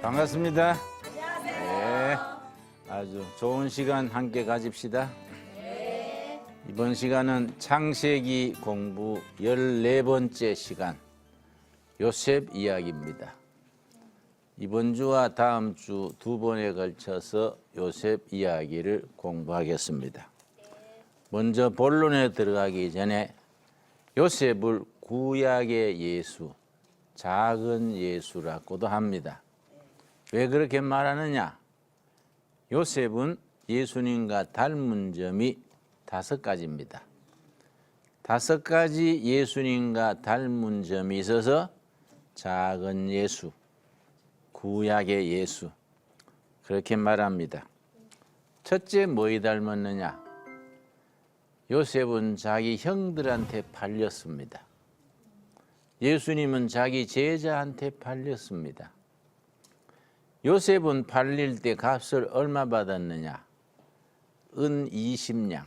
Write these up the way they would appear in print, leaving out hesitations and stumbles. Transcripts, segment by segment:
반갑습니다. 네, 아주 좋은 시간 함께 가집시다. 이번 시간은 창세기 공부 14번째 시간 요셉 이야기입니다. 이번 주와 다음 주 두 번에 걸쳐서 요셉 이야기를 공부하겠습니다. 먼저 본론에 들어가기 전에 요셉을 구약의 예수, 작은 예수라고도 합니다. 왜 그렇게 말하느냐? 요셉은 예수님과 닮은 점이 5가지입니다. 5가지 예수님과 닮은 점이 있어서 작은 예수, 구약의 예수 그렇게 말합니다. 첫째 뭐에 닮았느냐? 요셉은 자기 형들한테 팔렸습니다. 예수님은 자기 제자한테 팔렸습니다. 요셉은 팔릴 때 값을 얼마 받았느냐? 은 20냥.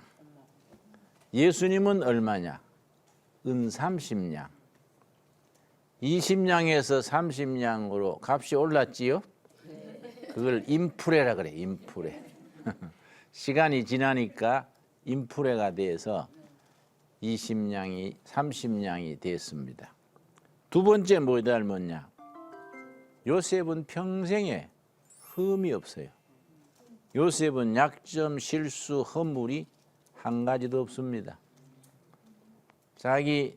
예수님은 얼마냐? 은 30냥. 20냥에서 30냥으로 값이 올랐지요? 그걸 인프레라 그래, 인프레. 시간이 지나니까 인프레가 돼서 20냥이 30냥이 됐습니다. 두 번째 뭐 닮았냐? 요셉은 평생에 흠이 없어요. 요셉은 약점, 실수, 허물이 한 가지도 없습니다. 자기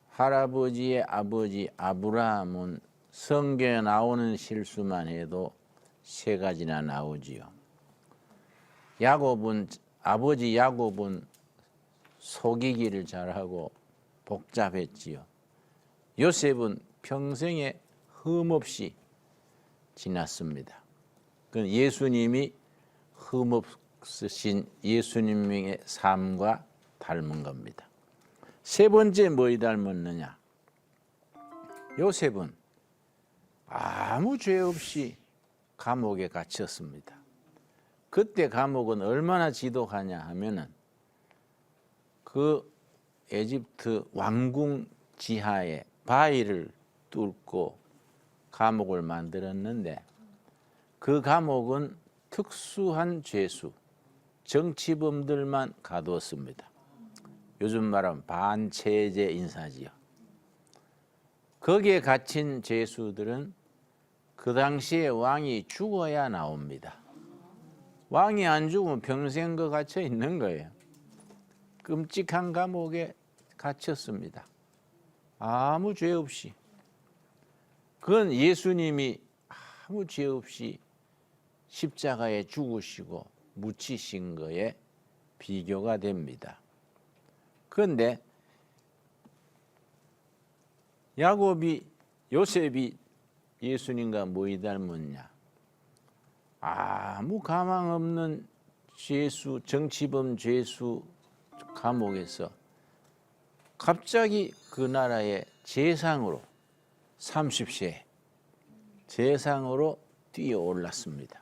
할아버지의 아버지 아브라함은 성경에 나오는 실수만 해도 3가지나 나오지요. 아버지 야곱은 속이기를 잘하고 복잡했지요. 요셉은 평생에 흠없이 지났습니다. 그건 예수님이 흠없으신 예수님의 삶과 닮은 겁니다. 세 번째 뭐에 닮았느냐? 요셉은 아무 죄 없이 감옥에 갇혔습니다. 그때 감옥은 얼마나 지독하냐 하면은 그 에집트 왕궁 지하에 바위를 뚫고 감옥을 만들었는데 그 감옥은 특수한 죄수, 정치범들만 가두었습니다. 요즘 말하면 반체제 인사지요. 거기에 갇힌 죄수들은 그 당시에 왕이 죽어야 나옵니다. 왕이 안 죽으면 평생 그 갇혀 있는 거예요. 끔찍한 감옥에 갇혔습니다. 아무 죄 없이. 그건 예수님이 아무 죄 없이 십자가에 죽으시고 묻히신 거에 비교가 됩니다. 그런데 요셉이 예수님과 뭐이 닮았냐? 아무 가망 없는 죄수, 정치범 죄수 감옥에서 갑자기 그 나라의 재상으로 30세 재상으로 뛰어 올랐습니다.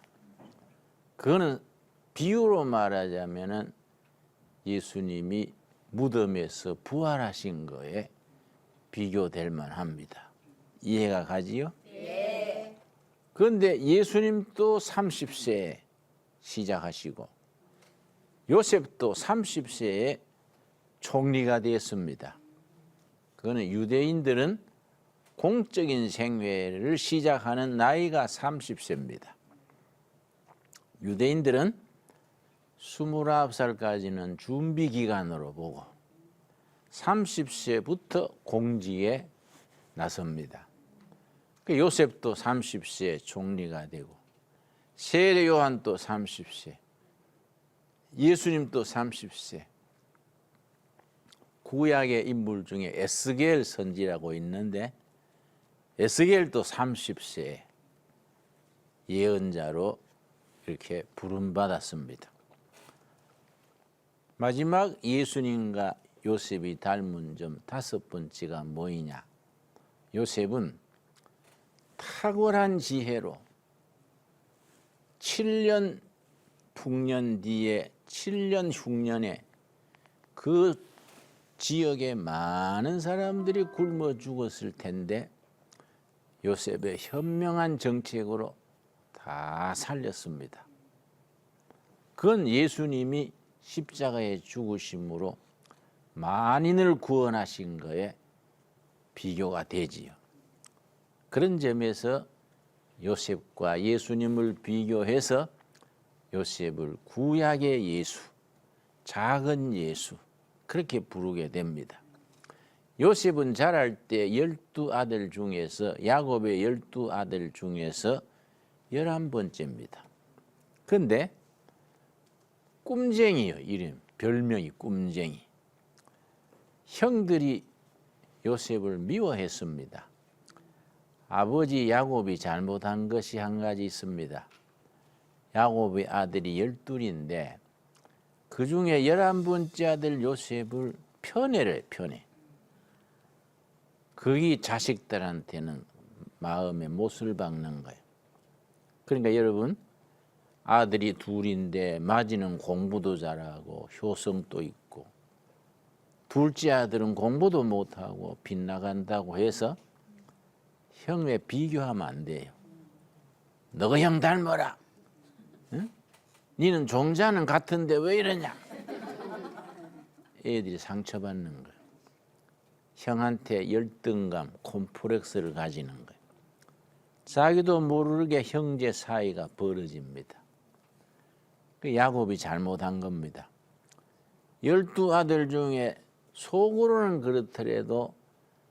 그거는 비유로 말하자면은 예수님이 무덤에서 부활하신 거에 비교될 만합니다. 이해가 가지요? 네. 그런데 예수님도 30세에 시작하시고 요셉도 30세에 총리가 되었습니다. 그거는 유대인들은 공적인 생애를 시작하는 나이가 30세입니다. 유대인들은 29살까지는 준비 기간으로 보고 30세부터 공직에 나섭니다. 요셉도 30세에 총리가 되고 세례 요한도 30세, 예수님도 30세. 구약의 인물 중에 에스겔 선지라고 있는데 에스겔도 30세에 예언자로 이렇게 부름받았습니다. 마지막 예수님과 요셉이 닮은 점 5번째가 뭐이냐? 요셉은 탁월한 지혜로 7년 풍년 뒤에 7년 흉년에 그 지역에 많은 사람들이 굶어 죽었을 텐데 요셉의 현명한 정책으로 다 살렸습니다. 그건 예수님이 십자가에 죽으심으로 만인을 구원하신 거에 비교가 되지요. 그런 점에서 요셉과 예수님을 비교해서 요셉을 구약의 예수, 작은 예수 그렇게 부르게 됩니다. 요셉은 자랄 때 12아들 중에서 야곱의 12아들 중에서 11번째입니다. 그런데 꿈쟁이요, 이름 별명이 꿈쟁이. 형들이 요셉을 미워했습니다. 아버지 야곱이 잘못한 것이 한 가지 있습니다. 야곱의 아들이 12인데 그 중에 11번째 아들 요셉을 편애를 편애. 그게 자식들한테는 마음에 못을 박는 거예요. 그러니까 여러분, 아들이 둘인데 맞이는 공부도 잘하고 효성도 있고 둘째 아들은 공부도 못하고 빗나간다고 해서 형에 비교하면 안 돼요. 너가 형 닮아라. 응? 니는 종자는 같은데 왜 이러냐. 애들이 상처받는 거예요. 형한테 열등감, 콤플렉스를 가지는 거예요. 자기도 모르게 형제 사이가 벌어집니다. 그 야곱이 잘못한 겁니다. 12아들 중에 속으로는 그렇더라도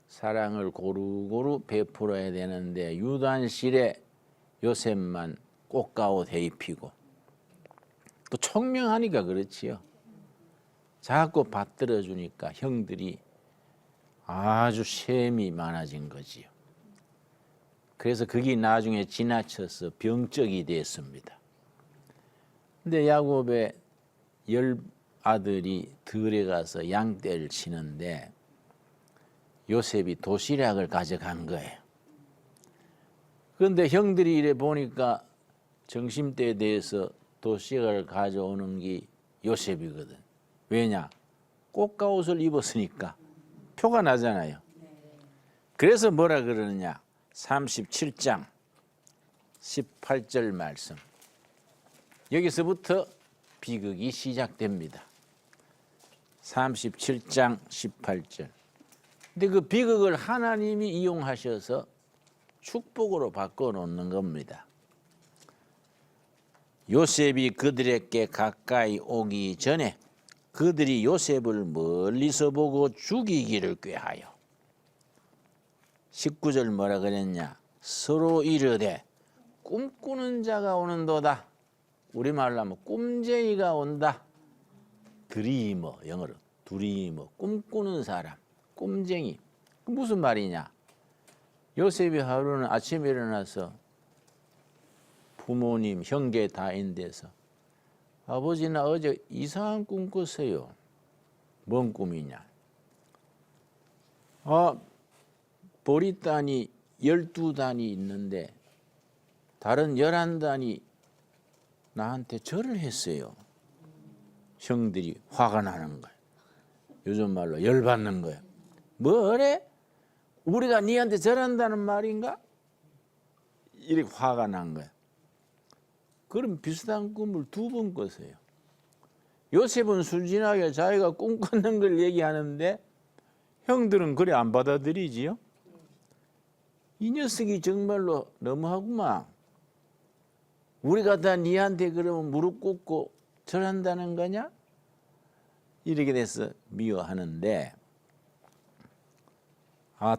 사랑을 고루고루 베풀어야 되는데 유단실에 요셉만 꽃가옷 입히고 또 총명하니까 그렇지요. 자꾸 받들어 주니까 형들이 아주 셈이 많아진 거지요. 그래서 그게 나중에 지나쳐서 병적이 됐습니다. 근데 야곱의 10아들이 들에 가서 양떼를 치는데 요셉이 도시락을 가져간 거예요. 그런데 형들이 이래 보니까 정심대에 대해서 도시락을 가져오는 게 요셉이거든. 왜냐? 꽃가옷을 입었으니까 표가 나잖아요. 그래서 뭐라 그러느냐? 37장 18절 말씀. 여기서부터 비극이 시작됩니다. 37장 18절. 근데 그 비극을 하나님이 이용하셔서 축복으로 바꿔놓는 겁니다. 요셉이 그들에게 가까이 오기 전에 그들이 요셉을 멀리서 보고 죽이기를 꾀하여 19절 뭐라 그랬냐? 서로 이르되 꿈꾸는 자가 오는도다. 우리말로 하면 꿈쟁이가 온다. 드리머, 영어로 드리머, 꿈꾸는 사람, 꿈쟁이. 무슨 말이냐? 요셉이 하루는 아침에 일어나서 부모님, 형제 다 인데서 아버지 나 어제 이상한 꿈 꿨어요. 뭔 꿈이냐? 보리단이 12단이 있는데 다른 11단이 나한테 절을 했어요. 형들이 화가 나는 거예요. 요즘 말로 열받는 거예요. 뭐래? 우리가 니한테 절한다는 말인가? 이렇게 화가 난 거예요. 그럼 비슷한 꿈을 2번 꿨어요. 요셉은 순진하게 자기가 꿈 꿨는 걸 얘기하는데 형들은 그래 안 받아들이지요. 이 녀석이 정말로 너무하구만. 우리가 다 니한테 그러면 무릎 꿇고 절한다는 거냐? 이렇게 돼서 미워하는데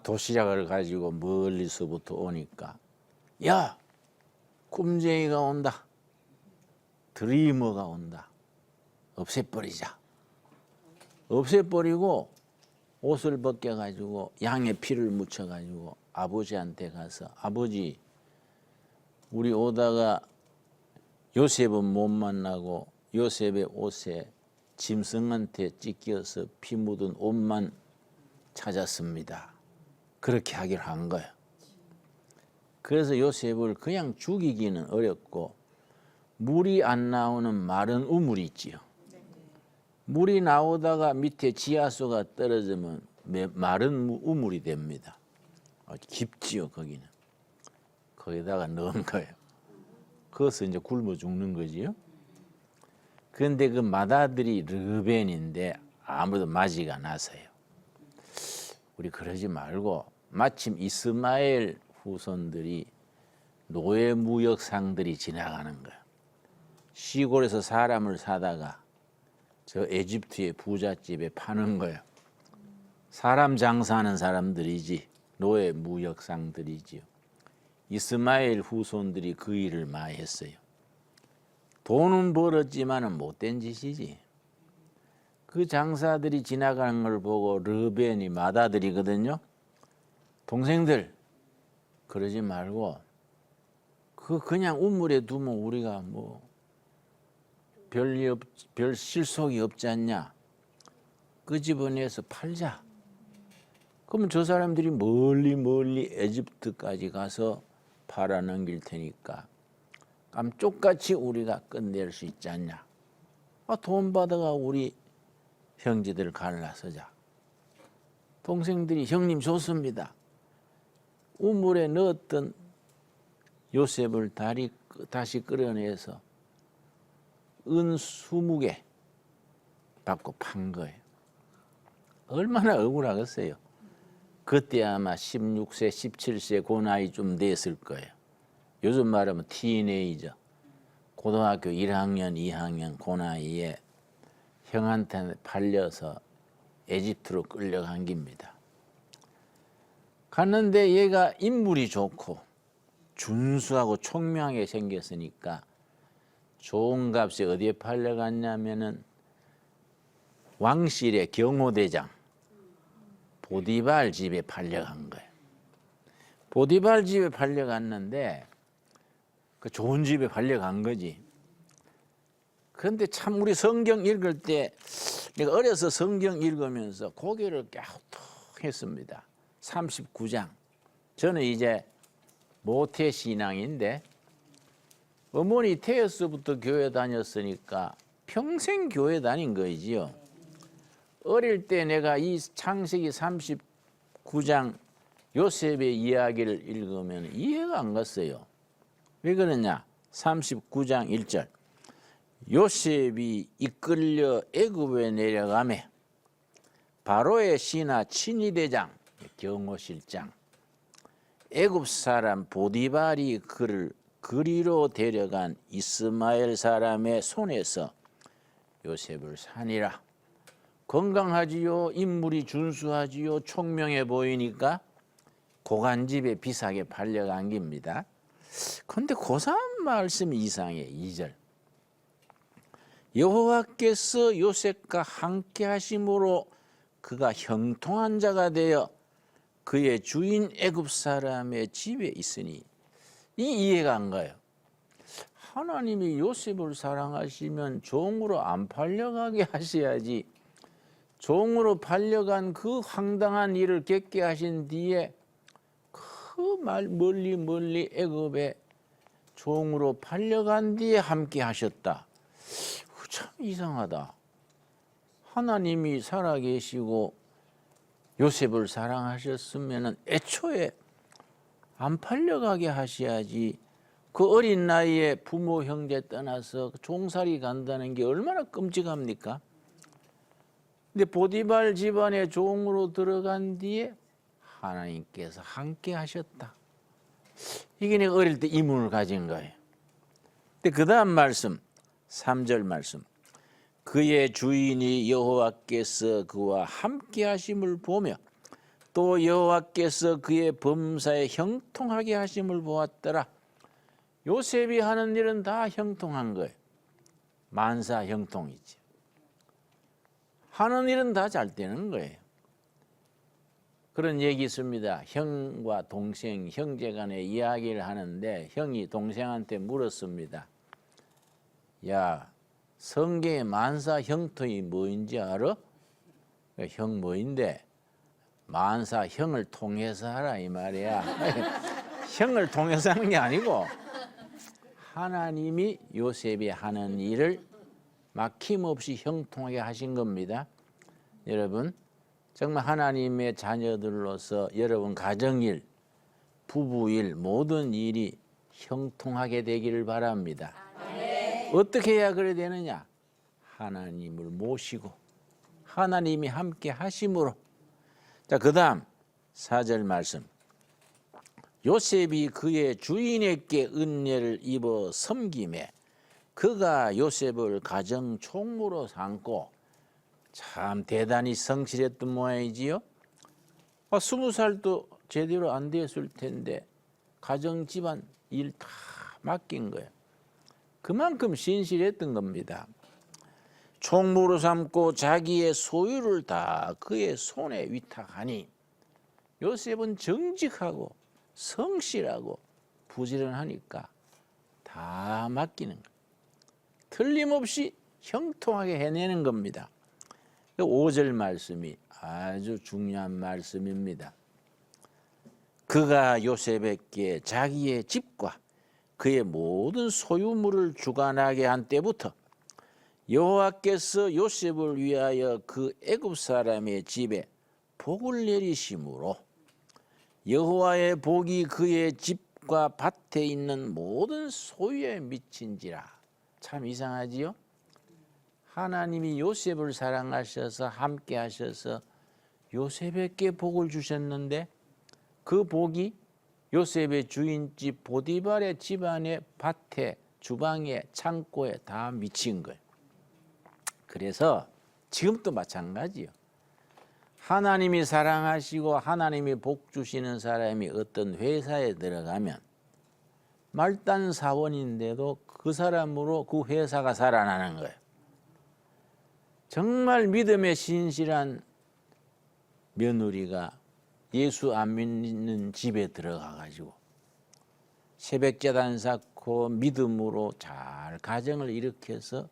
도시락을 가지고 멀리서부터 오니까 야, 꿈쟁이가 온다. 드리머가 온다. 없애버리자. 없애버리고 옷을 벗겨가지고 양의 피를 묻혀가지고 아버지한테 가서 아버지 우리 오다가 요셉은 못 만나고 요셉의 옷에 짐승한테 찢겨서 피 묻은 옷만 찾았습니다. 그렇게 하기로 한 거예요. 그래서 요셉을 그냥 죽이기는 어렵고 물이 안 나오는 마른 우물이 있지요. 물이 나오다가 밑에 지하수가 떨어지면 마른 우물이 됩니다. 깊지요 거기는. 거기다가 넣은 거예요. 그것은 이제 굶어 죽는 거지요. 그런데 그 맏아들이 르벤인데 아무도 맞이가 나서요. 우리 그러지 말고 마침 이스마엘 후손들이 노예 무역상들이 지나가는 거야. 시골에서 사람을 사다가 저 에집트의 부잣집에 파는 거예요. 사람 장사하는 사람들이지 노예 무역상들이지요. 이스마엘 후손들이 그 일을 많이 했어요. 돈은 벌었지만은 못된 짓이지. 그 장사들이 지나가는 걸 보고 르벤이 맏아들이거든요. 동생들 그러지 말고 그냥 우물에 두면 우리가 뭐 별 실속이 없지 않냐. 끄집어내서 팔자. 그러면 저 사람들이 멀리 에집트까지 가서 팔아넘길 테니까 깜쪽같이 우리가 끝낼 수 있지 않냐. 돈 받아가 우리 형제들 갈라서자. 동생들이 형님 좋습니다. 우물에 넣었던 요셉을 다시 끌어내서 은 20개 받고 판 거예요. 얼마나 억울하겠어요. 그때 아마 16세, 17세 그 나이쯤 됐을 거예요. 요즘 말하면 티네이저. 고등학교 1학년, 2학년 그 나이에 형한테 팔려서 에집트로 끌려간 겁니다. 갔는데 얘가 인물이 좋고 준수하고 총명하게 생겼으니까 좋은 값에 어디에 팔려갔냐면은 왕실의 경호대장 보디발 집에 팔려간 거예요. 보디발 집에 팔려갔는데 그 좋은 집에 팔려간 거지. 그런데 참 우리 성경 읽을 때 내가 어려서 성경 읽으면서 고개를 갸우뚱했습니다. 39장. 저는 이제 모태신앙인데 어머니 태어서부터 교회 다녔으니까 평생 교회 다닌 거지요. 어릴 때 내가 이 창세기 39장 요셉의 이야기를 읽으면 이해가 안 갔어요. 왜 그러냐? 39장 1절. 요셉이 이끌려 애굽에 내려가매 바로의 신하 친위대장 경호실장 애굽 사람 보디발이 그를 그리로 데려간 이스마엘 사람의 손에서 요셉을 사니라. 건강하지요. 인물이 준수하지요. 총명해 보이니까 고간집에 비싸게 팔려간 겁니다. 그런데 고3 말씀이 이상해. 2절. 여호와께서 요셉과 함께 하심으로 그가 형통한 자가 되어 그의 주인 애굽 사람의 집에 있으니 이 이해가 안 가요. 하나님이 요셉을 사랑하시면 종으로 안 팔려가게 하셔야지. 종으로 팔려간 그 황당한 일을 겪게 하신 뒤에 그 멀리 애굽에 종으로 팔려간 뒤에 함께 하셨다. 참 이상하다. 하나님이 살아계시고 요셉을 사랑하셨으면 애초에 안 팔려가게 하셔야지. 그 어린 나이에 부모 형제 떠나서 종살이 간다는 게 얼마나 끔찍합니까? 근데 보디발 집안에 종으로 들어간 뒤에 하나님께서 함께 하셨다. 이게 내가 어릴 때 이문을 가진 거예요. 근데 그 다음 말씀 3절 말씀. 그의 주인이 여호와께서 그와 함께 하심을 보며 또 여호와께서 그의 범사에 형통하게 하심을 보았더라. 요셉이 하는 일은 다 형통한 거예요. 만사 형통이지. 하는 일은 다 잘 되는 거예요. 그런 얘기 있습니다. 형과 동생, 형제 간의 이야기를 하는데 형이 동생한테 물었습니다. 야, 성경의 만사 형통이 뭐인지 알아? 형 뭐인데? 만사 형을 통해서 하라 이 말이야. 형을 통해서 하는 게 아니고 하나님이 요셉이 하는 일을 막힘없이 형통하게 하신 겁니다. 여러분 정말 하나님의 자녀들로서 여러분 가정일 부부일 모든 일이 형통하게 되기를 바랍니다. 어떻게 해야 그래 되느냐? 하나님을 모시고 하나님이 함께 하심으로. 자, 그다음 4절 말씀. 요셉이 그의 주인에게 은혜를 입어 섬김에 그가 요셉을 가정 총무로 삼고. 참 대단히 성실했던 모양이지요. 20살도 제대로 안 됐을 텐데 가정 집안 일 다 맡긴 거예요. 그만큼 신실했던 겁니다. 총무로 삼고 자기의 소유를 다 그의 손에 위탁하니 요셉은 정직하고 성실하고 부지런하니까 다 맡기는 거예요. 틀림없이 형통하게 해내는 겁니다. 5절 말씀이 아주 중요한 말씀입니다. 그가 요셉에게 자기의 집과 그의 모든 소유물을 주관하게 한 때부터 여호와께서 요셉을 위하여 그 애굽 사람의 집에 복을 내리심으로 여호와의 복이 그의 집과 밭에 있는 모든 소유에 미친지라. 참 이상하지요? 하나님이 요셉을 사랑하셔서 함께 하셔서 요셉에게 복을 주셨는데 그 복이 요셉의 주인집 보디발의 집안에 밭에 주방에 창고에 다 미친 거예요. 그래서 지금도 마찬가지요. 하나님이 사랑하시고 하나님이 복 주시는 사람이 어떤 회사에 들어가면 말단 사원인데도 그 사람으로 그 회사가 살아나는 거예요. 정말 믿음에 신실한 며느리가 예수 안 믿는 집에 들어가 가지고 새벽제단 쌓고 믿음으로 잘 가정을 일으켜서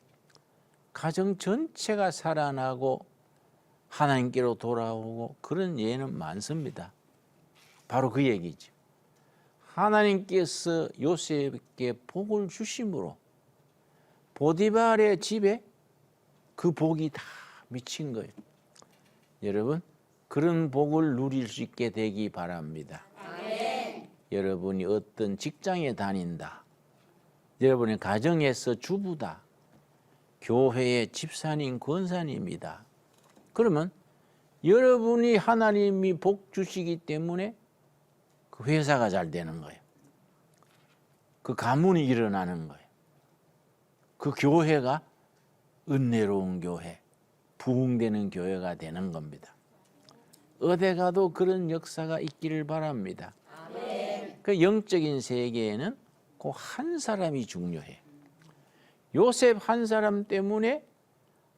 가정 전체가 살아나고 하나님께로 돌아오고 그런 예는 많습니다. 바로 그 얘기죠. 하나님께서 요셉에게 복을 주심으로 보디발의 집에 그 복이 다 미친 거예요. 여러분, 그런 복을 누릴 수 있게 되기 바랍니다. 아멘. 여러분이 어떤 직장에 다닌다, 여러분의 가정에서 주부다, 교회의 집사님, 권사님이다. 그러면 여러분이 하나님이 복 주시기 때문에 그 회사가 잘 되는 거예요. 그 가문이 일어나는 거예요. 그 교회가 은혜로운 교회, 부흥되는 교회가 되는 겁니다. 어디 가도 그런 역사가 있기를 바랍니다. 아멘. 그 영적인 세계에는 그 한 사람이 중요해. 요셉 한 사람 때문에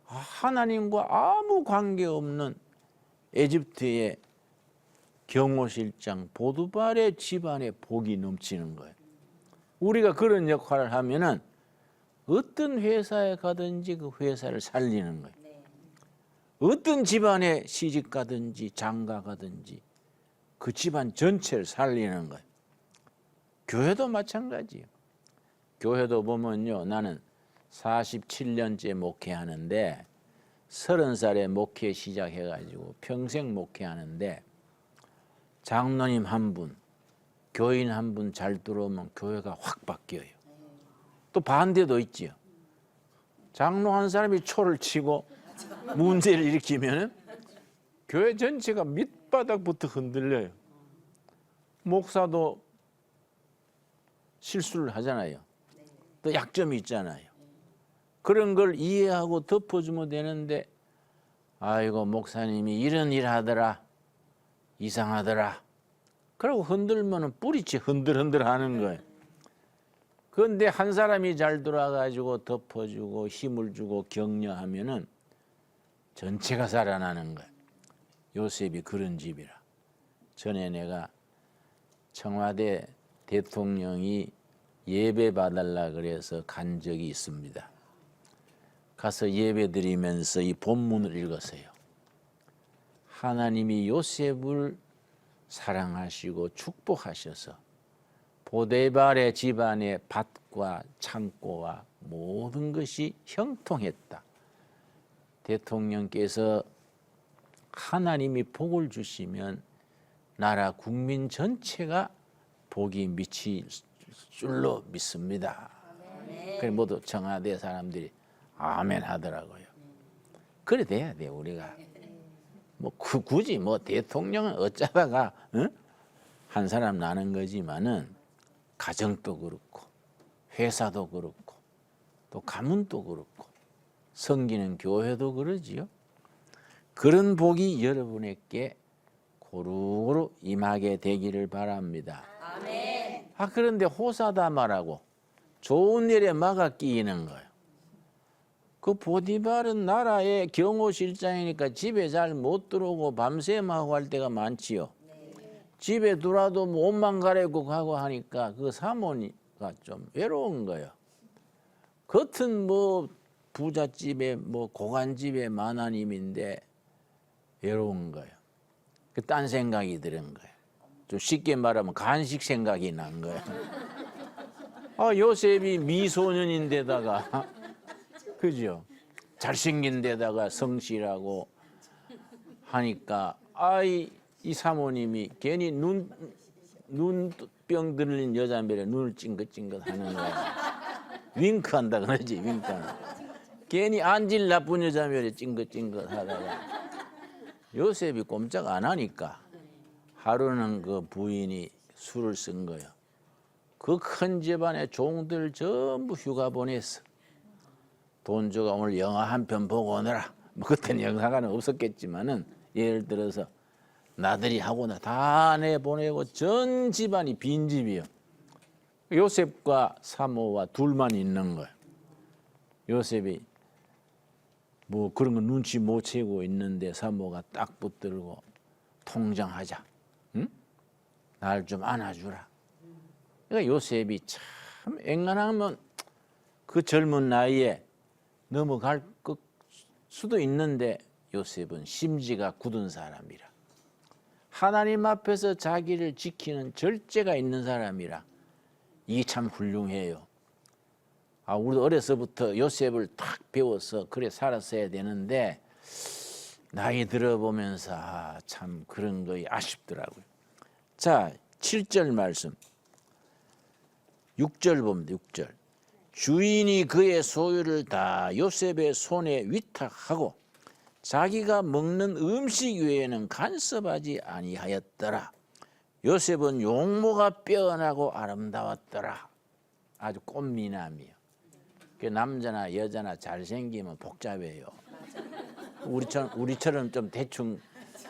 하나님과 아무 관계없는 에집트의 경호실장 보디발의 집안에 복이 넘치는 거예요. 우리가 그런 역할을 하면은 어떤 회사에 가든지 그 회사를 살리는 거예요. 어떤 집안에 시집 가든지 장가 가든지 그 집안 전체를 살리는 거예요. 교회도 마찬가지예요. 교회도 보면요, 나는 47년째 목회하는데 30살에 목회 시작해가지고 평생 목회하는데 장로님 한 분, 교인 한 분 잘 들어오면 교회가 확 바뀌어요. 또 반대도 있지요. 장로 한 사람이 초를 치고 문제를 일으키면 교회 전체가 밑바닥부터 흔들려요. 목사도 실수를 하잖아요. 또 약점이 있잖아요. 그런 걸 이해하고 덮어주면 되는데, 아이고 목사님이 이런 일 하더라, 이상하더라, 그러고 흔들면 뿌리치 흔들흔들 하는 거예요. 그런데 한 사람이 잘 돌아가지고 덮어주고 힘을 주고 격려하면은 전체가 살아나는 거예요. 요셉이 그런 집이라. 전에 내가 청와대 대통령이 예배 봐달라 그래서 간 적이 있습니다. 가서 예배 드리면서 이 본문을 읽었어요. 하나님이 요셉을 사랑하시고 축복하셔서 보디발의 집안의 밭과 창고와 모든 것이 형통했다. 대통령께서 하나님이 복을 주시면 나라 국민 전체가 복이 미칠 줄로 믿습니다. 그래 모두 청와대 사람들이 아멘 하더라고요. 그래 돼야 돼 우리가. 뭐 굳이 뭐 대통령은 어쩌다가 한 사람 나는 거지만은 가정도 그렇고 회사도 그렇고 또 가문도 그렇고 섬기는 교회도 그러지요. 그런 복이 여러분에게 고루고루 임하게 되기를 바랍니다. 아멘. 그런데 호사다마라고 좋은 일에 막아 끼이는 거예요. 그 보디발은 나라의 경호실장이니까 집에 잘 못 들어오고 밤샘하고 할 때가 많지요. 집에 들어와도 뭐 옷만 갈아입고 가고 하니까 그 사모가 좀 외로운 거예요. 겉은 뭐 부잣집에 뭐 고관집에 마나님인데 외로운 거예요. 딴 생각이 드는 거예요. 좀 쉽게 말하면 간식 생각이 난 거예요. 요셉이 미소년인데다가 그죠? 잘생긴 데다가 성실하고 하니까 이 사모님이 괜히 눈병 들린 여자 매래 눈을 찡긋찡긋 하는 거야. 윙크한다 그러지 윙크하는. 괜히 안질 나쁜 여자 매래 찡긋찡긋 하다가 요셉이 꼼짝 안 하니까 하루는 그 부인이 술을 쓴 거예요. 그 큰 집안의 종들 전부 휴가 보냈어. 돈 줘가 오늘 영화 한 편 보고 오너라. 뭐 그때는 영화관은 없었겠지만은 예를 들어서 나들이 하고나 다 내보내고 전 집안이 빈집이요. 요셉과 사모와 둘만 있는 거예요. 요셉이 뭐 그런 거 눈치 못 채고 있는데 사모가 딱 붙들고 통장하자. 응? 날 좀 안아주라. 그러니까 요셉이 참 앵간하면 그 젊은 나이에 넘어갈 수도 있는데 요셉은 심지가 굳은 사람이라 하나님 앞에서 자기를 지키는 절제가 있는 사람이라 이게 참 훌륭해요. 우리도 어려서부터 요셉을 탁 배워서 그래 살았어야 되는데 나이 들어보면서 참 그런 거에 아쉽더라고요. 자, 7절 말씀 6절 봅니다. 6절 주인이 그의 소유를 다 요셉의 손에 위탁하고 자기가 먹는 음식 외에는 간섭하지 아니하였더라. 요셉은 용모가 빼어나고 아름다웠더라. 아주 꽃미남이요. 남자나 여자나 잘생기면 복잡해요. 우리처럼 좀 대충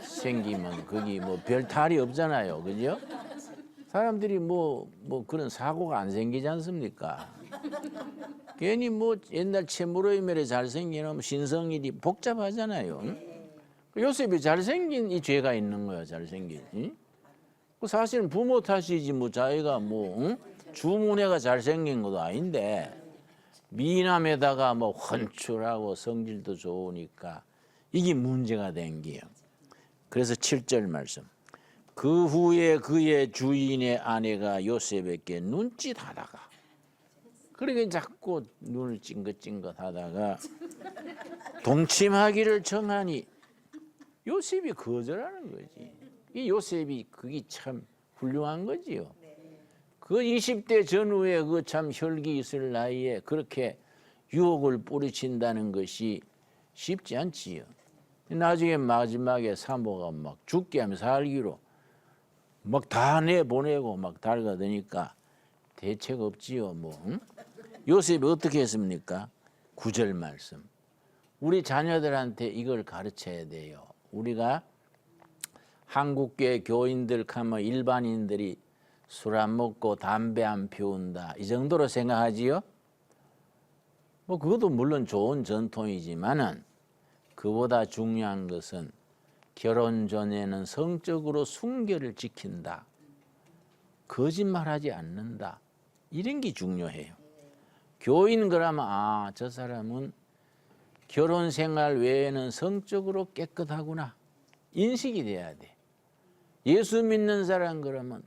생기면 거기 뭐 별 탈이 없잖아요. 그죠? 사람들이 뭐 그런 사고가 안 생기지 않습니까? 괜히 뭐 옛날 채무로이멜에 잘생긴 놈 신성일이 복잡하잖아요. 응? 요셉이 잘생긴 이 죄가 있는 거야. 잘생긴. 응? 사실은 부모 탓이지 뭐 자기가 뭐 주문애가 잘생긴 것도 아닌데 미남에다가 뭐 훤출하고 성질도 좋으니까 이게 문제가 된 게요. 그래서 7절 말씀 그 후에 그의 주인의 아내가 요셉에게 눈짓하다가 그러게 자꾸 눈을 찡긋찡긋 하다가 동침하기를 청하니 요셉이 거절하는 거지. 이 요셉이 그게 참 훌륭한 거지요. 그 20대 전후에 그 참 혈기 있을 나이에 그렇게 유혹을 뿌리친다는 것이 쉽지 않지요. 나중에 마지막에 사모가 막 죽게 하면서 살기로 막 다 내보내고 막 달가드니까 대책 없지요. 뭐 요셉이 어떻게 했습니까? 9절 말씀. 우리 자녀들한테 이걸 가르쳐야 돼요. 우리가 한국교회 교인들 하면 일반인들이 술 안 먹고 담배 안 피운다 이 정도로 생각하지요. 뭐 그것도 물론 좋은 전통이지만은 그보다 중요한 것은 결혼 전에는 성적으로 순결을 지킨다. 거짓말하지 않는다. 이런 게 중요해요. 교인 그러면 저 사람은 결혼 생활 외에는 성적으로 깨끗하구나. 인식이 돼야 돼. 예수 믿는 사람 그러면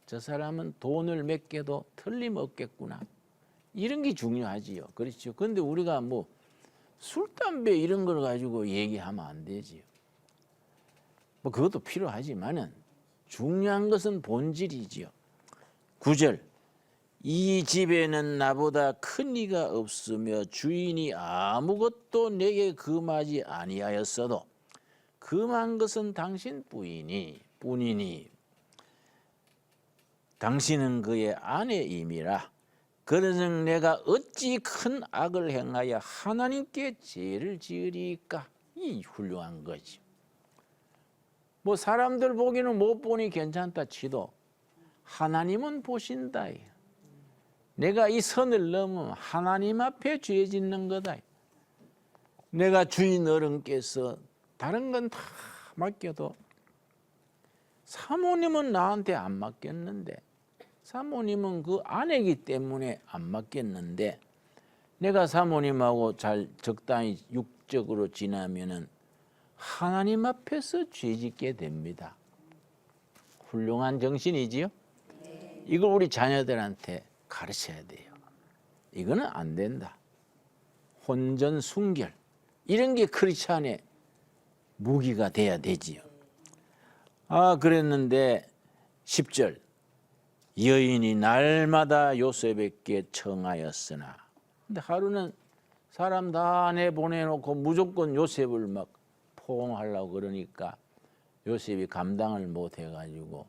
저 사람은 돈을 몇 개도 틀림없겠구나. 이런 게 중요하지요. 그렇죠. 그런데 우리가 뭐 술, 담배 이런 걸 가지고 얘기하면 안 되지요. 뭐 그것도 필요하지만은 중요한 것은 본질이지요. 9절 이 집에는 나보다 큰 이가 없으며 주인이 아무것도 내게 금하지 아니하였어도 금한 것은 당신 뿐이니 당신은 그의 아내임이라. 그러즉 내가 어찌 큰 악을 행하여 하나님께 죄를 지으리까. 이 훌륭한 거지. 뭐 사람들 보기는 못 보니 괜찮다 치도 하나님은 보신다. 내가 이 선을 넘으면 하나님 앞에 죄 짓는 거다. 내가 주인 어른께서 다른 건 다 맡겨도 사모님은 나한테 안 맡겼는데, 사모님은 그 아내이기 때문에 안 맡겼는데, 내가 사모님하고 잘 적당히 육적으로 지나면은 하나님 앞에서 죄 짓게 됩니다. 훌륭한 정신이지요? 이걸 우리 자녀들한테 가르쳐야 돼요. 이거는 안 된다. 혼전 순결 이런 게 크리스찬의 무기가 돼야 되지요. 그랬는데 10절 여인이 날마다 요셉에게 청하였으나, 근데 하루는 사람 다 내보내놓고 무조건 요셉을 막 포옹하려고 그러니까 요셉이 감당을 못 해가지고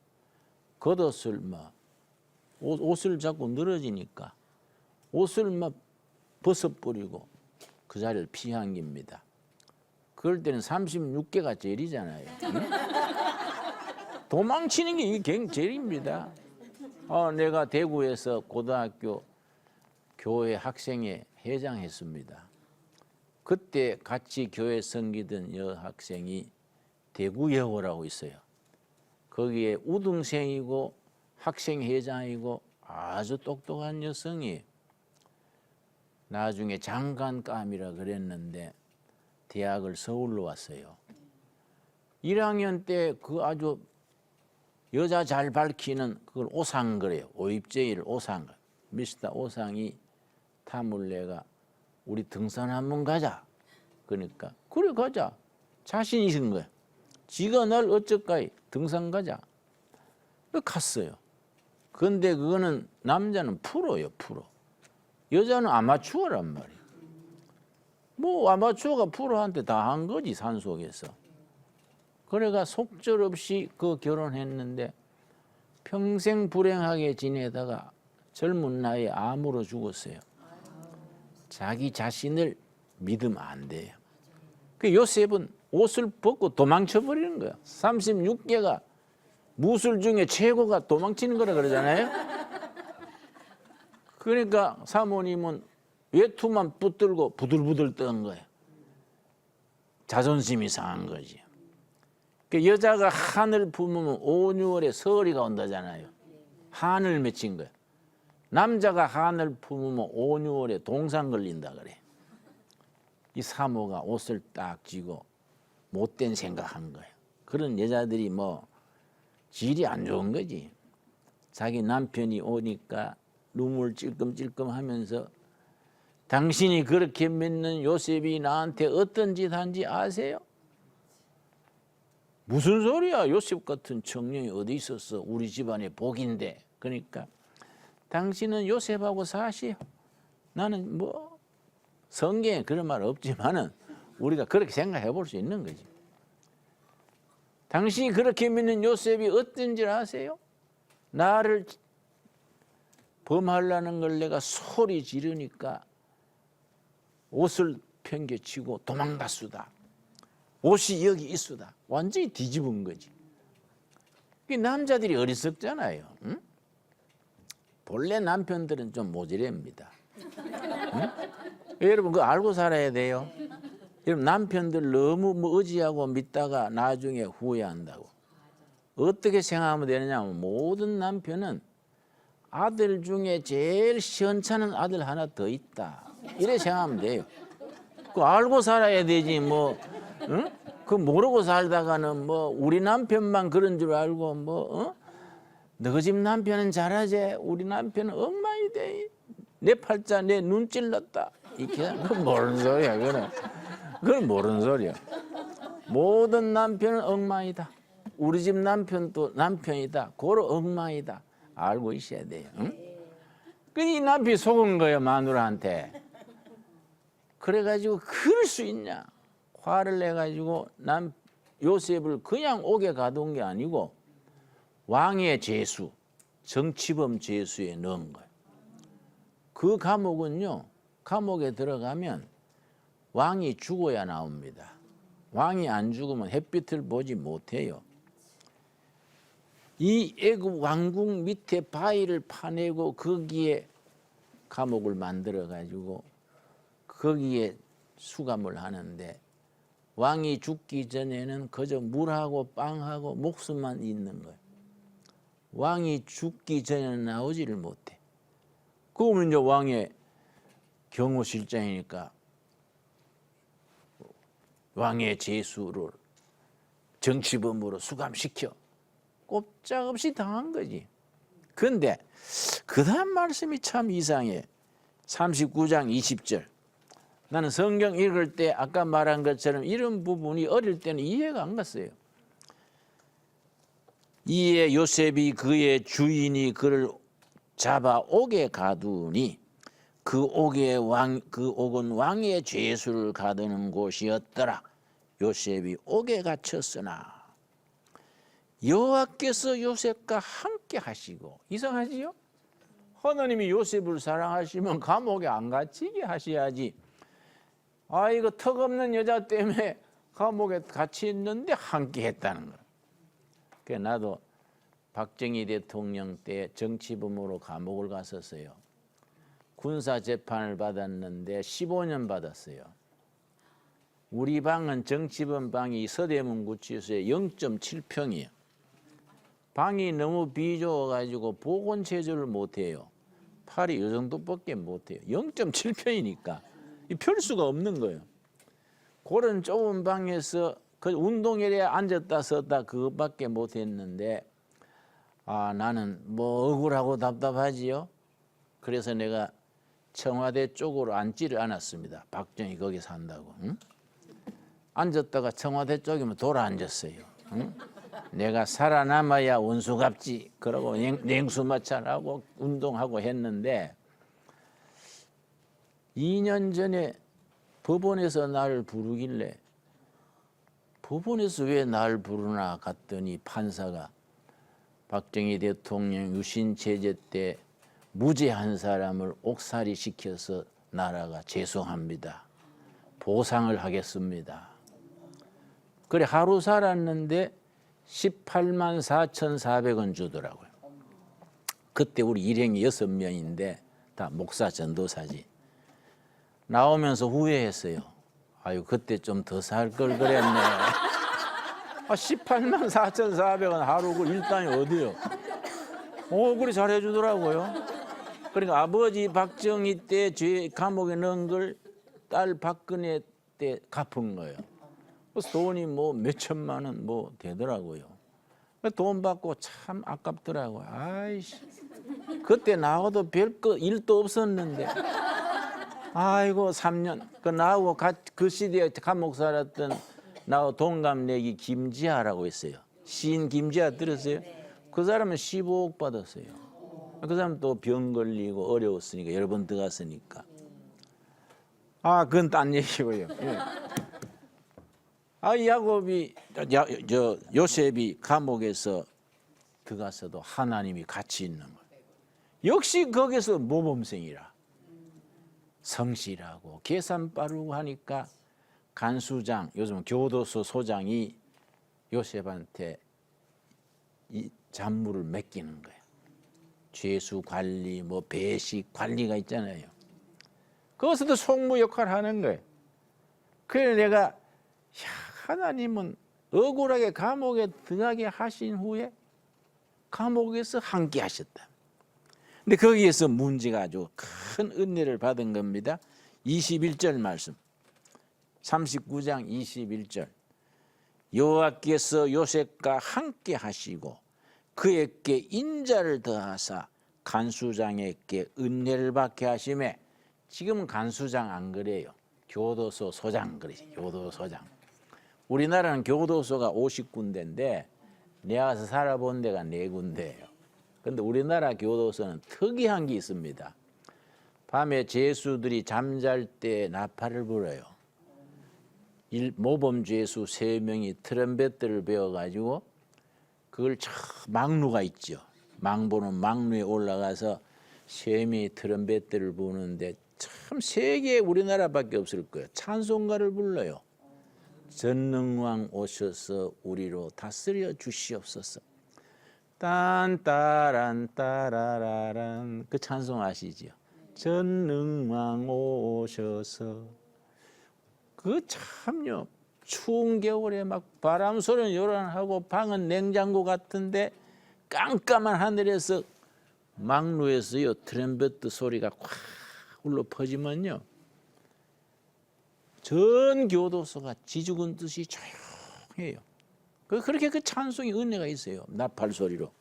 겉옷을 막 옷을 자꾸 늘어지니까 옷을 막 벗어버리고 그 자리를 피한 겁니다. 그럴 때는 36개가 제일이잖아요. 응? 도망치는 게 이게 제일입니다. 내가 대구에서 고등학교 교회 학생회 회장했습니다. 그때 같이 교회 섬기던 여학생이 대구여고라고 있어요. 거기에 우등생이고 학생회장이고 아주 똑똑한 여성이 나중에 장관감이라 그랬는데 대학을 서울로 왔어요. 1학년 때 그 아주 여자 잘 밝히는 그걸 오상 그래요. 오입제일 오상. 미스터 오상이 타물레가 우리 등산 한번 가자. 그러니까 그래 가자. 자신 있은 거야. 지가 날 어쩔까이 등산 가자. 갔어요. 그런데 그거는 남자는 프로예요, 프로. 여자는 아마추어란 말이에요. 뭐 아마추어가 프로한테 다 한 거지, 산속에서. 그래가 속절없이 그 결혼했는데 평생 불행하게 지내다가 젊은 나이에 암으로 죽었어요. 자기 자신을 믿으면 안 돼요. 그 요셉은 옷을 벗고 도망쳐 버리는 거야. 36개가 무술 중에 최고가 도망치는 거라 그러잖아요. 그러니까 사모님은 외투만 붙들고 부들부들 떤 거예요. 자존심이 상한 거지. 그 여자가 한을 품으면 5, 6월에 설이가 온다잖아요. 한을 맺힌 거예요. 남자가 한을 품으면 5, 6월에 동상 걸린다 그래. 이 사모가 옷을 딱 쥐고 못된 생각한 거예요. 그런 여자들이 뭐 질이 안 좋은 거지. 자기 남편이 오니까 눈물 찔끔찔끔 하면서 당신이 그렇게 믿는 요셉이 나한테 어떤 짓 한지 아세요? 무슨 소리야? 요셉 같은 청년이 어디 있었어? 우리 집안의 복인데. 그러니까 당신은 요셉하고 사시오. 나는 뭐 성경에 그런 말 없지만은 우리가 그렇게 생각해 볼 수 있는 거지. 당신이 그렇게 믿는 요셉이 어떤 줄 아세요? 나를 범하려는 걸 내가 소리 지르니까 옷을 팽개치고 도망갔수다. 옷이 여기 있수다. 완전히 뒤집은 거지. 남자들이 어리석잖아요. 응? 본래 남편들은 좀 모질합니다. 응? 여러분 그거 알고 살아야 돼요. 여러분 남편들 너무 의지하고 믿다가 나중에 후회한다고. 어떻게 생각하면 되느냐면 모든 남편은 아들 중에 제일 시원찮은 아들 하나 더 있다. 이래 생각하면 돼요. 그 알고 살아야 되지 뭐. 응? 그 모르고 살다가는 뭐 우리 남편만 그런 줄 알고 뭐 너 집 남편은 잘하지 우리 남편은 엉망이 돼. 내 팔자 내 눈 찔렀다. 이렇게 그건 모르는 소리야. 그건 모르는 소리야. 모든 남편은 엉망이다. 우리 집 남편도 남편이다. 고로 엉망이다. 알고 있어야 돼요. 응? 이 남편이 속은 거예요, 마누라한테. 그래가지고 그럴 수 있냐? 화를 내가지고 요셉을 그냥 옥에 가둔 게 아니고 왕의 죄수, 정치범 죄수에 넣은 거예요. 그 감옥은요, 감옥에 들어가면 왕이 죽어야 나옵니다. 왕이 안 죽으면 햇빛을 보지 못해요. 이 애굽 왕궁 밑에 바위를 파내고 거기에 감옥을 만들어 가지고 거기에 수감을 하는데 왕이 죽기 전에는 그저 물하고 빵하고 목숨만 있는 거예요. 왕이 죽기 전에는 나오지를 못해. 그러면 이제 왕의 경호실장이니까 왕의 죄수를 정치범으로 수감시켜 꼼짝없이 당한 거지. 그런데 그 다음 말씀이 참 이상해. 39장 20절. 나는 성경 읽을 때 아까 말한 것처럼 이런 부분이 어릴 때는 이해가 안 갔어요. 이에 요셉이 그의 주인이 그를 잡아 옥에 가두니 그 옥은 왕의 죄수를 가두는 곳이었더라. 요셉이 옥에 갇혔으나 여호와께서 요셉과 함께 하시고. 이상하지요? 하나님이 요셉을 사랑하시면 감옥에 안 갇히게 하셔야지. 이거 턱없는 여자 때문에 감옥에 갇혀 있는데 함께 했다는 거예요. 그래서 나도 박정희 대통령 때 정치범으로 감옥을 갔었어요. 군사 재판을 받았는데 15년 받았어요. 우리 방은 정치범 방이 서대문 구치소에 0.7평이에요. 방이 너무 비좁아가지고 보건체조를 못해요. 팔이 이 정도밖에 못해요. 0.7평이니까 펼 수가 없는 거예요. 그런 좁은 방에서 그 운동회에 앉았다 섰다 그것밖에 못했는데 나는 뭐 억울하고 답답하지요. 그래서 내가 청와대 쪽으로 앉지를 않았습니다. 박정희 거기 산다고. 응? 앉았다가 청와대 쪽이면 돌아 앉았어요. 응? 내가 살아남아야 원수 갚지. 그러고 냉수마찰하고 운동하고 했는데 2년 전에 법원에서 나를 부르길래 법원에서 왜 나를 부르나 갔더니 판사가 박정희 대통령 유신 체제 때 무죄한 사람을 옥살이 시켜서 나라가 죄송합니다. 보상을 하겠습니다. 그래 하루 살았는데 18만 4,400원 주더라고요. 그때 우리 일행이 6명인데 다 목사 전도사지. 나오면서 후회했어요. 그때 좀 더 살 걸 그랬네. 18만 4,400원 하루 그 일당이 어디요? 그래 잘해주더라고요. 그러니까 아버지 박정희 때 감옥에 넣은 걸 딸 박근혜 때 갚은 거예요. 그래서 돈이 뭐 몇천만 원 뭐 되더라고요. 돈 받고 참 아깝더라고요. 아이씨, 그때 나와도 별거 일도 없었는데. 아이고 3년 그 나하고 그 시대에 감옥 살았던 나하고 동갑내기 김지하라고 있어요. 시인 김지하 들었어요? 그 사람은 15억 받았어요. 그 사람 또 병 걸리고 어려웠으니까 여러 번 들어갔으니까. 그건 딴 얘기고요. 예. 요셉이 감옥에서 들어가서도 하나님이 같이 있는 거예요. 역시 거기서 모범생이라. 성실하고 계산 빠르고 하니까 간수장, 요즘 교도소 소장이 요셉한테 이 잡무를 맡기는 거예요. 죄수 관리, 뭐 배식 관리가 있잖아요. 그것도 총무 역할을 하는 거예요. 그래서 내가 하나님은 억울하게 감옥에 들어가게 하신 후에 감옥에서 함께 하셨다. 근데 거기에서 문제가 아주 큰 은혜를 받은 겁니다. 21절 말씀. 39장 21절. 여호와께서 요셉과 함께 하시고 그에게 인자를 더하사 간수장에게 은혜를 받게 하시매. 지금은 간수장 안 그래요. 교도소 소장 그러지. 교도소장. 우리나라는 교도소가 50군데인데 내가 가서 살아본 데가 4군데예요. 근데 우리나라 교도소는 특이한 게 있습니다. 밤에 죄수들이 잠잘 때 나팔을 불어요. 모범 죄수 3명이 트럼펫들을 배워가지고 그걸 망루가 있죠. 망보는 망루에 올라가서 3명이 트럼펫들을 부는데 참 세계에 우리나라밖에 없을 거예요. 찬송가를 불러요. 전능왕 오셔서 우리로 다스려 주시옵소서. 딴따란 따라라란 그 찬송 아시죠? 전능왕 오셔서. 그 참요 추운 겨울에 막 바람 소리는 요란하고 방은 냉장고 같은데 깜깜한 하늘에서 망루에서요 트럼펫 소리가 확 울려 퍼지면요 전 교도소가 지죽은 듯이 조용해요. 그렇게 그 찬송이 은혜가 있어요. 나팔 소리로.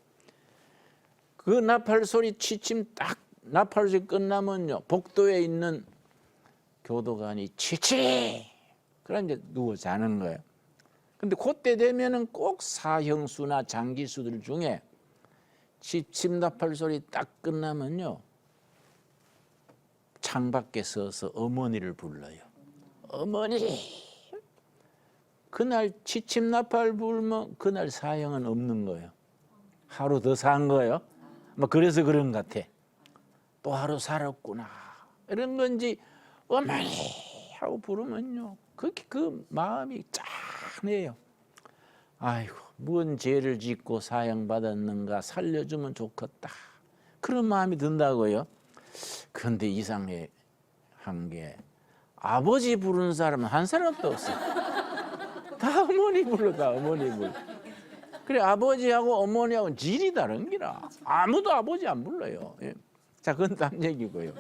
그 나팔 소리 취침 딱 나팔 소리 끝나면요 복도에 있는 교도관이 취침 그럼 이제 누워 자는 거예요. 근데 그때 되면은 꼭 사형수나 장기수들 중에 취침 나팔 소리 딱 끝나면요 창밖에 서서 어머니를 불러요. 어머니. 그날 취침 나팔 불면 그날 사형은 없는 거예요. 하루 더 산 거예요. 뭐 그래서 그런 것 같아. 또 하루 살았구나. 이런 건지 어머니 하고 부르면요. 그 마음이 짠해요. 아이고 뭔 죄를 짓고 사형받았는가 살려주면 좋겠다. 그런 마음이 든다고요. 그런데 이상한 게 아버지 부르는 사람은 한 사람도 없어. 다 어머니 불러, 다 어머니 불러. 그래 아버지하고 어머니하고 질이 다른 기라. 아무도 아버지 안 불러요. 예. 자, 그건 딴 얘기고요.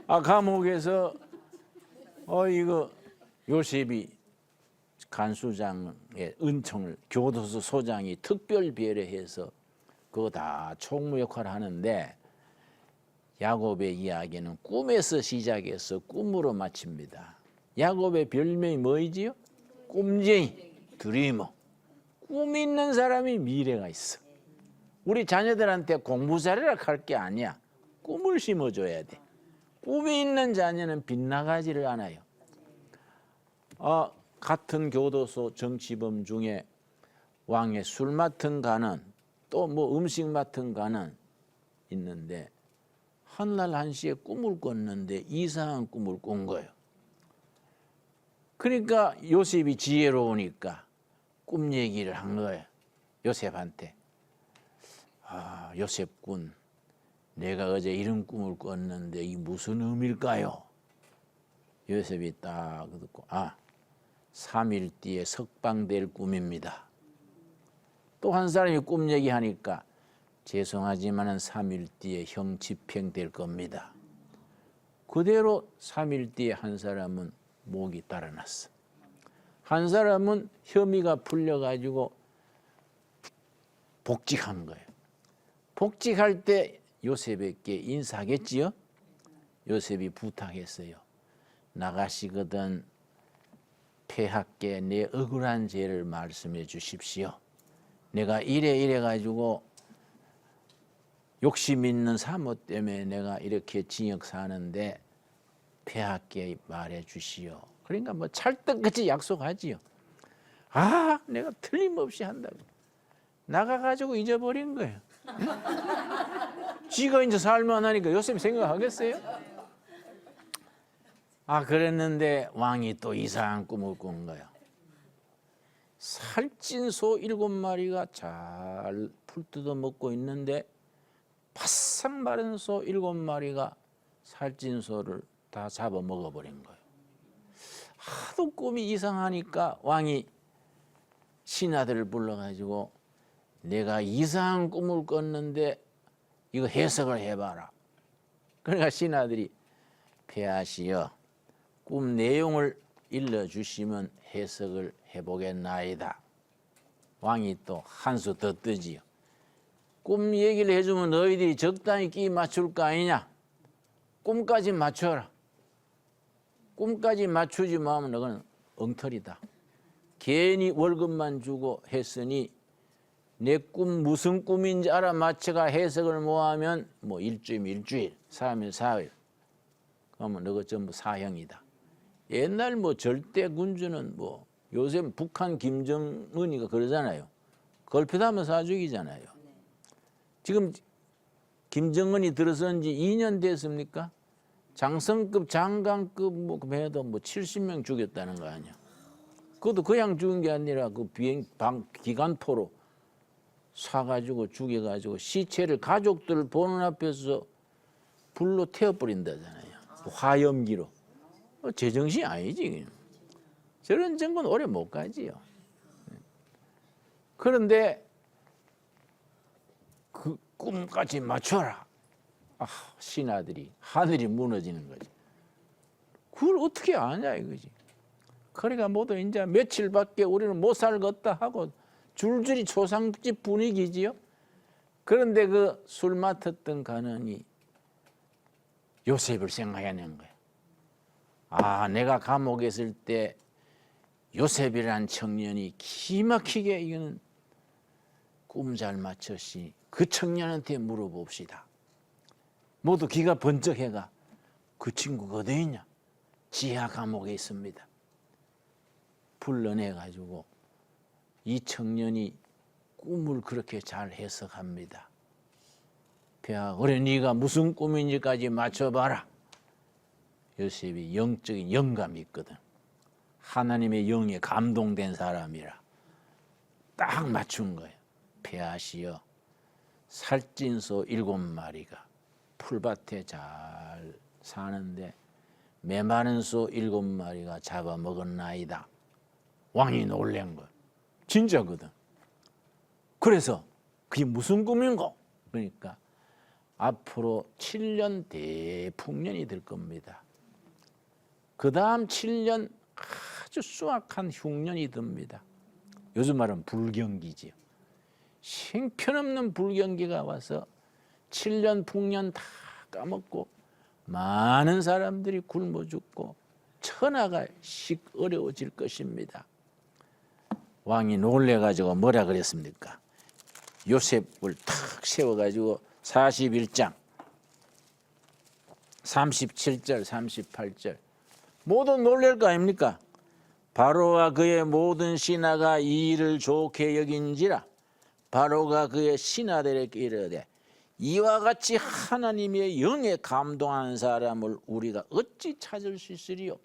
감옥에서 이거 요셉이 간수장의 은총을 교도소 소장이 특별 배려해서 그거 다 총무 역할을 하는데 야곱의 이야기는 꿈에서 시작해서 꿈으로 마칩니다. 야곱의 별명이 뭐이지요? 꿈쟁이, 드리머. 꿈 있는 사람이 미래가 있어. 우리 자녀들한테 공부 잘해라 할 게 아니야. 꿈을 심어줘야 돼. 꿈이 있는 자녀는 빗나가지를 않아요. 같은 교도소 정치범 중에 왕의 술 맡은 간은 또 뭐 음식 맡은 간은 있는데 한날 한시에 꿈을 꿨는데 이상한 꿈을 꾼 거예요. 그러니까 요셉이 지혜로우니까 꿈 얘기를 한 거예요. 요셉한테. 요셉군, 내가 어제 이런 꿈을 꿨는데 이게 무슨 의미일까요? 요셉이 딱 듣고 3일 뒤에 석방될 꿈입니다. 또 한 사람이 꿈 얘기하니까 죄송하지만 3일 뒤에 형 집행될 겁니다. 그대로 3일 뒤에 한 사람은 목이 달아났어. 한 사람은 혐의가 풀려가지고 복직한 거예요. 복직할 때 요셉에게 인사하겠지요? 요셉이 부탁했어요. 나가시거든 폐하께 내 억울한 죄를 말씀해 주십시오. 내가 이래 가지고 욕심 있는 사모 때문에 내가 이렇게 징역 사는데 폐하께 말해 주시오. 그러니까 뭐 찰떡같이 약속하지요. 내가 틀림없이 한다고. 나가가지고 잊어버린 거예요. 지가 이제 살만하니까 요셉이 생각하겠어요? 그랬는데 왕이 또 이상한 꿈을 꾼 거예요. 살찐 소 7마리가 잘 풀 뜯어 먹고 있는데 바싹 마른 소 7마리가 살찐 소를 다 잡아 먹어버린 거예요. 하도 꿈이 이상하니까 왕이 신하들을 불러가지고 내가 이상한 꿈을 꿨는데 이거 해석을 해봐라. 그러니까 신하들이 폐하시여 꿈 내용을 일러주시면 해석을 해보겠나이다. 왕이 또 한 수 더 뜨지요. 꿈 얘기를 해주면 너희들이 적당히 끼 맞출 거 아니냐. 꿈까지 맞춰라. 꿈까지 맞추지 마면 너는 엉터리다. 괜히 월급만 주고 했으니 내 꿈 무슨 꿈인지 알아맞혀가 해석을 뭐하면 뭐 일주일 일주일, 3일 4일. 그러면 너가 전부 사형이다. 옛날 뭐 절대 군주는 뭐 요새 북한 김정은이가 그러잖아요. 걸핏하면 사 죽이잖아요. 지금 김정은이 들어선 지 2년 됐습니까? 장성급 장관급 뭐 해도 뭐 70명 죽였다는 거 아니야. 그것도 그냥 죽은 게 아니라 그 기관포로 쏴가지고 죽여가지고 시체를 가족들 보는 앞에서 불로 태워버린다잖아요. 화염기로. 제정신이 아니지. 저런 정권 오래 못 가지요. 그런데 그 꿈까지 맞춰라. 신하들이 하늘이 무너지는 거지. 그걸 어떻게 아냐 이거지. 그러니까 모두 이제 며칠밖에 우리는 못 살겠다 하고 줄줄이 초상집 분위기지요. 그런데 그 술 맡았던 간원이 요셉을 생각해낸 거야. 내가 감옥에 있을 때 요셉이라는 청년이 기막히게 이거는 꿈 잘 맞췄으니 그 청년한테 물어봅시다. 모두 귀가 번쩍해가 그 친구가 어디 있냐? 지하 감옥에 있습니다. 불러내가지고 이 청년이 꿈을 그렇게 잘 해석합니다. 야, 그래 네가 무슨 꿈인지까지 맞춰봐라. 요셉이 영적인 영감이 있거든. 하나님의 영에 감동된 사람이라 딱 맞춘 거예요. 폐하시여, 살찐소 7마리가 풀밭에 잘 사는데 메마른 소 7마리가 잡아먹었나이다. 왕이 놀란 거예요. 진짜거든. 그래서 그게 무슨 꿈인고? 그러니까 앞으로 7년 대풍년이 될 겁니다. 그 다음 7년 아주 수확한 흉년이 듭니다. 요즘 말은 불경기지요. 형편없는 불경기가 와서 7년 풍년 다 까먹고 많은 사람들이 굶어 죽고 천하가 어려워질 것입니다. 왕이 놀래가지고 뭐라 그랬습니까? 요셉을 탁 세워가지고 41장 37절 38절 모두 놀랄 거 아닙니까? 바로와 그의 모든 신하가 이 일을 좋게 여긴지라. 바로가 그의 신하들에게 이르되 이와 같이 하나님의 영에 감동한 사람을 우리가 어찌 찾을 수 있으리요?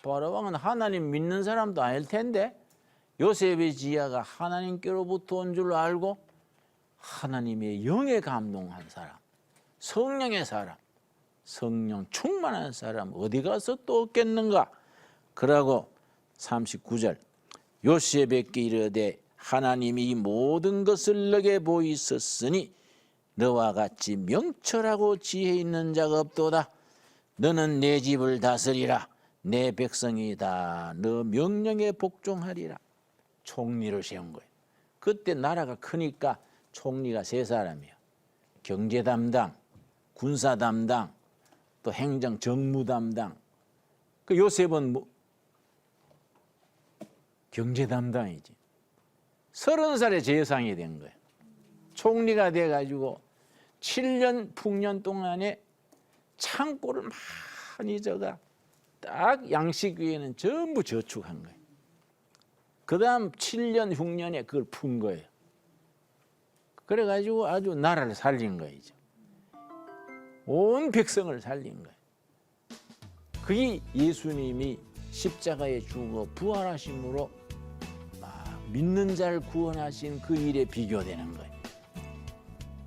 바로 왕은 하나님 믿는 사람도 아닐 텐데 요셉의 지혜가 하나님께로부터 온 줄 알고 하나님의 영에 감동한 사람, 성령의 사람, 성령 충만한 사람 어디 가서 또 얻겠는가? 그러고 39절 요셉에게 이르되 하나님이 모든 것을 너게 보이셨으니 너와 같이 명철하고 지혜 있는 자가 없도다. 너는 내 집을 다스리라. 내 백성이 다 너 명령에 복종하리라. 총리를 세운 거예요. 그때 나라가 크니까 총리가 3사람이에요. 경제 담당, 군사 담당, 또 행정 정무 담당. 그 요셉은 뭐 경제 담당이지. 30살에 재상이 된 거예요. 총리가 돼가지고 7년 풍년 동안에 창고를 많이 저가 딱 양식 위에는 전부 저축한 거예요. 그 다음 7년 흉년에 그걸 푼 거예요. 그래가지고 아주 나라를 살린 거이죠. 온 백성을 살린 거예요. 그게 예수님이 십자가에 죽어 부활하심으로 믿는 자를 구원하신 그 일에 비교되는 거예요.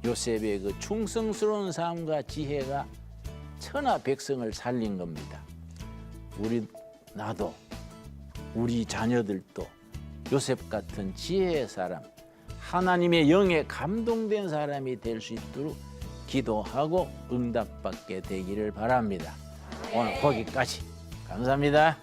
요셉의 그 충성스러운 삶과 지혜가 천하 백성을 살린 겁니다. 나도 우리 자녀들도 요셉 같은 지혜의 사람, 하나님의 영에 감동된 사람이 될 수 있도록 기도하고 응답받게 되기를 바랍니다. 오늘 거기까지. 감사합니다.